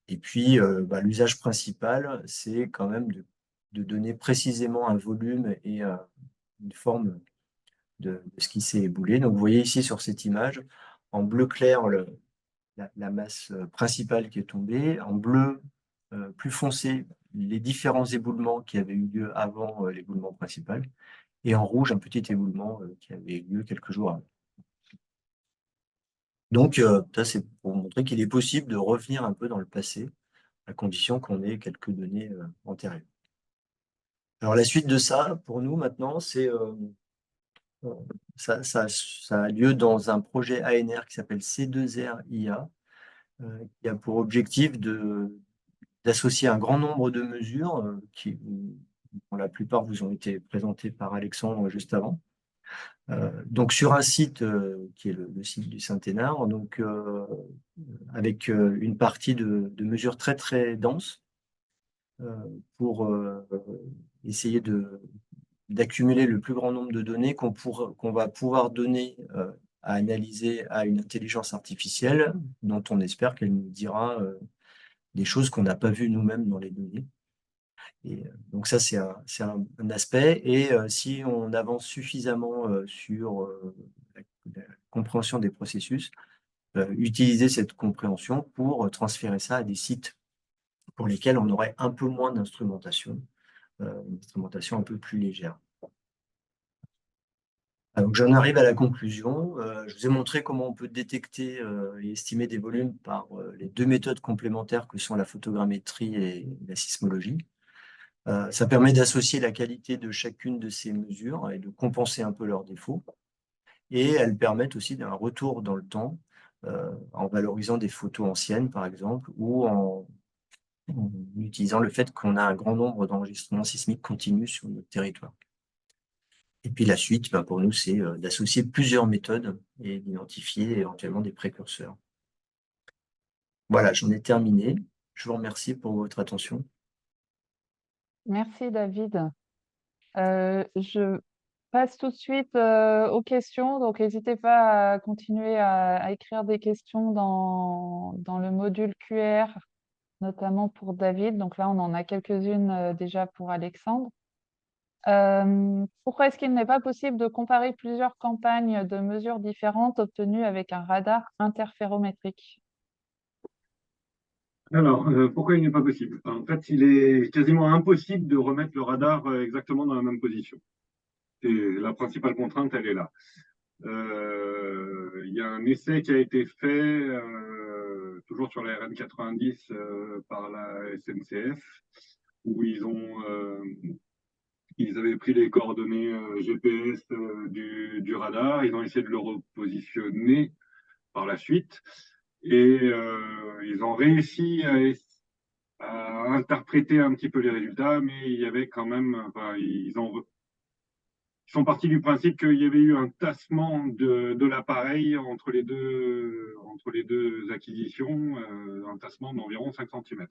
Et puis, l'usage principal, c'est quand même de donner précisément un volume et une forme de ce qui s'est éboulé. Donc, vous voyez ici sur cette image, en bleu clair, la masse principale qui est tombée, en bleu plus foncé, les différents éboulements qui avaient eu lieu avant l'éboulement principal, et en rouge, un petit éboulement qui avait eu lieu quelques jours avant. Donc, ça, c'est pour montrer qu'il est possible de revenir un peu dans le passé, à condition qu'on ait quelques données antérieures. Alors, la suite de ça, pour nous, maintenant, c'est ça a lieu dans un projet ANR qui s'appelle C2RIA, qui a pour objectif d'associer un grand nombre de mesures qui, pour la plupart, vous ont été présentées par Alexandre juste avant. Donc sur un site qui est le site du Saint-Hénard, donc avec une partie de mesures très très denses pour essayer d'accumuler le plus grand nombre de données qu'on va pouvoir donner à analyser à une intelligence artificielle dont on espère qu'elle nous dira des choses qu'on n'a pas vues nous-mêmes dans les données. Et donc ça, c'est un aspect. Et si on avance suffisamment sur la compréhension des processus, utiliser cette compréhension pour transférer ça à des sites pour lesquels on aurait un peu moins d'instrumentation, une instrumentation un peu plus légère. Donc j'en arrive à la conclusion. Je vous ai montré comment on peut détecter et estimer des volumes par les deux méthodes complémentaires que sont la photogrammétrie et la sismologie. Ça permet d'associer la qualité de chacune de ces mesures et de compenser un peu leurs défauts. Et elles permettent aussi d'un retour dans le temps en valorisant des photos anciennes, par exemple, ou en utilisant le fait qu'on a un grand nombre d'enregistrements sismiques continus sur notre territoire. Et puis la suite, pour nous, c'est d'associer plusieurs méthodes et d'identifier éventuellement des précurseurs. Voilà, j'en ai terminé. Je vous remercie pour votre attention. Merci David. Je passe tout de suite aux questions, donc n'hésitez pas à continuer à écrire des questions dans le module QR, notamment pour David. Donc là, on en a quelques-unes déjà pour Alexandre. Pourquoi est-ce qu'il n'est pas possible de comparer plusieurs campagnes de mesures différentes obtenues avec un radar interférométrique? Alors, pourquoi il n'est pas possible? En fait, il est quasiment impossible de remettre le radar exactement dans la même position. Et la principale contrainte, elle est là. Il y a un essai qui a été fait, toujours sur la RN 90 par la SNCF, où ils avaient pris les coordonnées GPS du radar, ils ont essayé de le repositionner par la suite, et ils ont réussi à interpréter un petit peu les résultats, mais il y avait quand même, enfin, ils sont partis du principe qu'il y avait eu un tassement de l'appareil entre les deux acquisitions, un tassement d'environ 5 cm.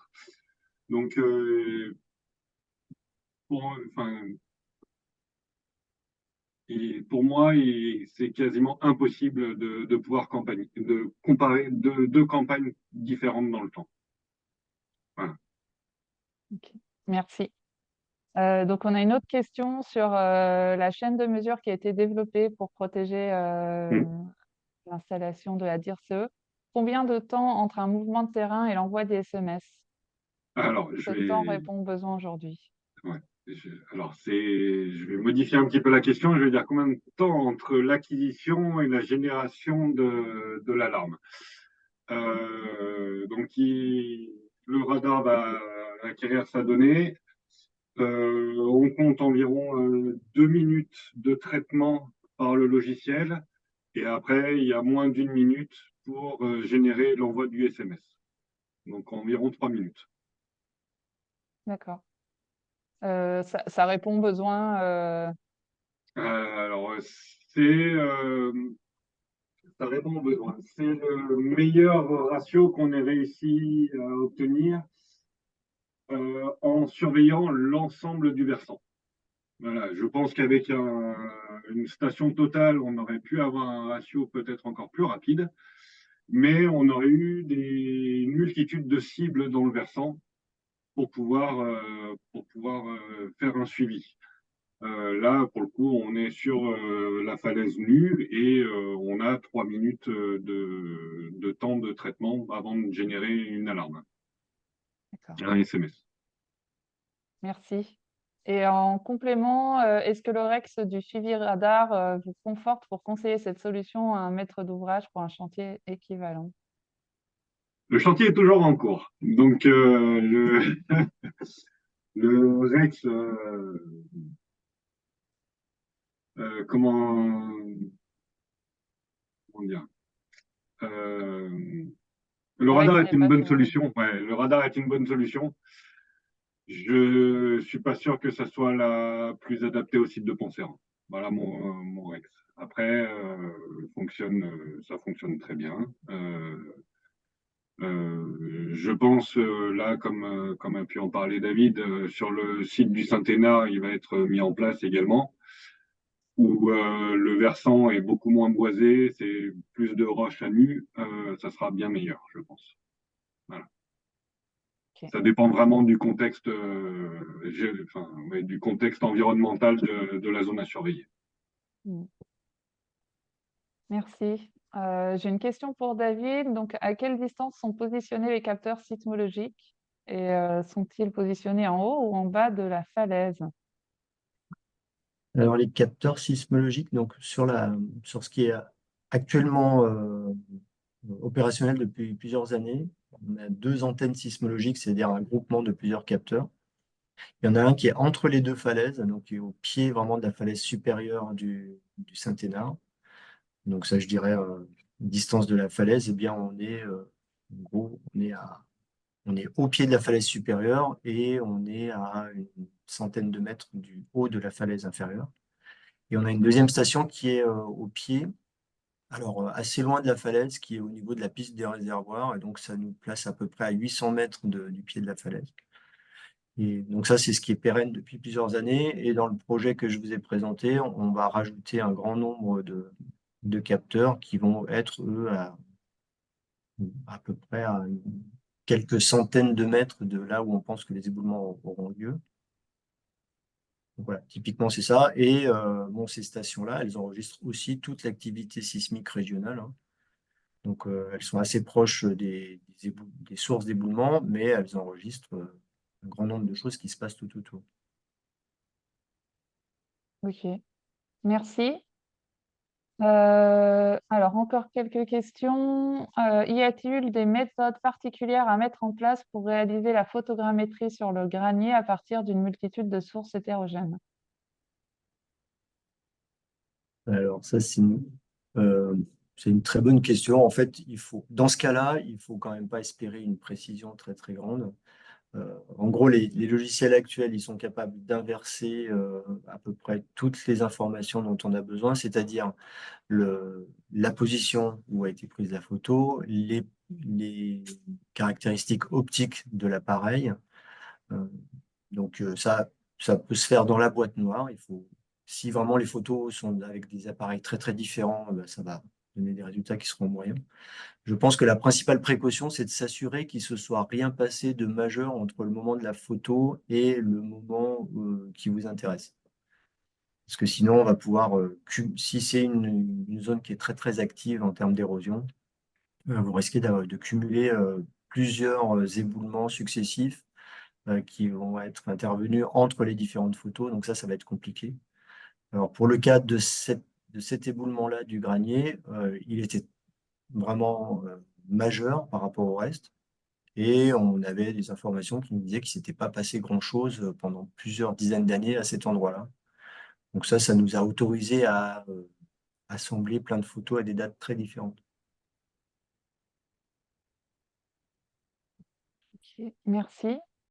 Donc, enfin, pour moi, c'est quasiment impossible de pouvoir de comparer deux campagnes différentes dans le temps. Voilà. Ok, merci. Donc, on a une autre question sur la chaîne de mesure qui a été développée pour protéger l'installation de la DIRCE. Combien de temps entre un mouvement de terrain et l'envoi des SMS? Alors, Ce temps répond aux besoins aujourd'hui. ouais, je vais modifier un petit peu la question. Je vais dire combien de temps entre l'acquisition et la génération de l'alarme. Donc, le radar va acquérir sa donnée. On compte environ 2 minutes de traitement par le logiciel. Et après, il y a moins d'une minute pour générer l'envoi du SMS. Donc, environ 3 minutes. D'accord. Ça répond aux besoins. Alors, ça répond aux besoins. C'est le meilleur ratio qu'on ait réussi à obtenir en surveillant l'ensemble du versant. Voilà, je pense qu'avec une station totale, on aurait pu avoir un ratio peut-être encore plus rapide, mais on aurait eu une multitude de cibles dans le versant pour pouvoir faire un suivi. Là, pour le coup, on est sur la falaise nue et on a 3 minutes de temps de traitement avant de générer une alarme, D'accord. un SMS. Merci. Et en complément, est-ce que le REX du suivi radar vous conforte pour conseiller cette solution à un maître d'ouvrage pour un chantier équivalent? Le chantier est toujours en cours. Donc, le REX, comment dire le Le radar REX est n'est une pas bonne tout. solution. Ouais, le radar est une bonne solution. Je suis pas sûr que ça soit la plus adaptée au site de Poncéran. Voilà mon Rex. Après, ça fonctionne très bien. Je pense là, comme a pu en parler David, sur le site du Saint-Hénard, il va être mis en place également, où le versant est beaucoup moins boisé, c'est plus de roches à nu, ça sera bien meilleur, je pense. Voilà. Ok. Ça dépend vraiment du contexte, du contexte environnemental de la zone à surveiller. Mm. Merci. J'ai une question pour David. Donc, à quelle distance sont positionnés les capteurs sismologiques et sont-ils positionnés en haut ou en bas de la falaise? Alors, les capteurs sismologiques, donc sur ce qui est actuellement opérationnel depuis plusieurs années, on a deux antennes sismologiques, c'est-à-dire un groupement de plusieurs capteurs. Il y en a un qui est entre les deux falaises, donc qui est au pied vraiment de la falaise supérieure du Saint-Hénard. Donc ça, je dirais, distance de la falaise, eh bien, en gros, on est au pied de la falaise supérieure et on est à une centaine de mètres du haut de la falaise inférieure. Et on a une deuxième station qui est au pied, alors assez loin de la falaise, qui est au niveau de la piste des réservoirs. Et donc ça nous place à peu près à 800 mètres du pied de la falaise. Et donc ça, c'est ce qui est pérenne depuis plusieurs années. Et dans le projet que je vous ai présenté, on va rajouter un grand nombre de capteurs qui vont être, eux, à peu près à quelques centaines de mètres de là où on pense que les éboulements auront lieu. Donc voilà, typiquement, c'est ça. Et bon, ces stations-là, elles enregistrent aussi toute l'activité sismique régionale, hein. Donc, elles sont assez proches des sources d'éboulement, mais elles enregistrent un grand nombre de choses qui se passent tout autour. Ok, merci. Alors, encore quelques questions. Y a-t-il des méthodes particulières à mettre en place pour réaliser la photogrammétrie sur le granier à partir d'une multitude de sources hétérogènes? Alors, ça, euh, c'est une très bonne question. En fait, dans ce cas-là, il faut quand même pas espérer une précision très, très grande. En gros, les logiciels actuels, ils sont capables d'inverser à peu près toutes les informations dont on a besoin, c'est-à-dire la position où a été prise la photo, les caractéristiques optiques de l'appareil. Euh, donc ça peut se faire dans la boîte noire. Si vraiment les photos sont avec des appareils très très différents, ben, ça va donner des résultats qui seront moyens. Je pense que la principale précaution, c'est de s'assurer qu'il ne se soit rien passé de majeur entre le moment de la photo et le moment qui vous intéresse. Parce que sinon, on va pouvoir, si c'est une zone qui est très très active en termes d'érosion, vous risquez de cumuler plusieurs éboulements successifs qui vont être intervenus entre les différentes photos. Donc ça va être compliqué. Alors pour le cas de cet éboulement-là du granier, il était vraiment majeur par rapport au reste. Et on avait des informations qui nous disaient qu'il ne s'était pas passé grand-chose pendant plusieurs dizaines d'années à cet endroit-là. Donc ça nous a autorisé à assembler plein de photos à des dates très différentes. Ok, merci.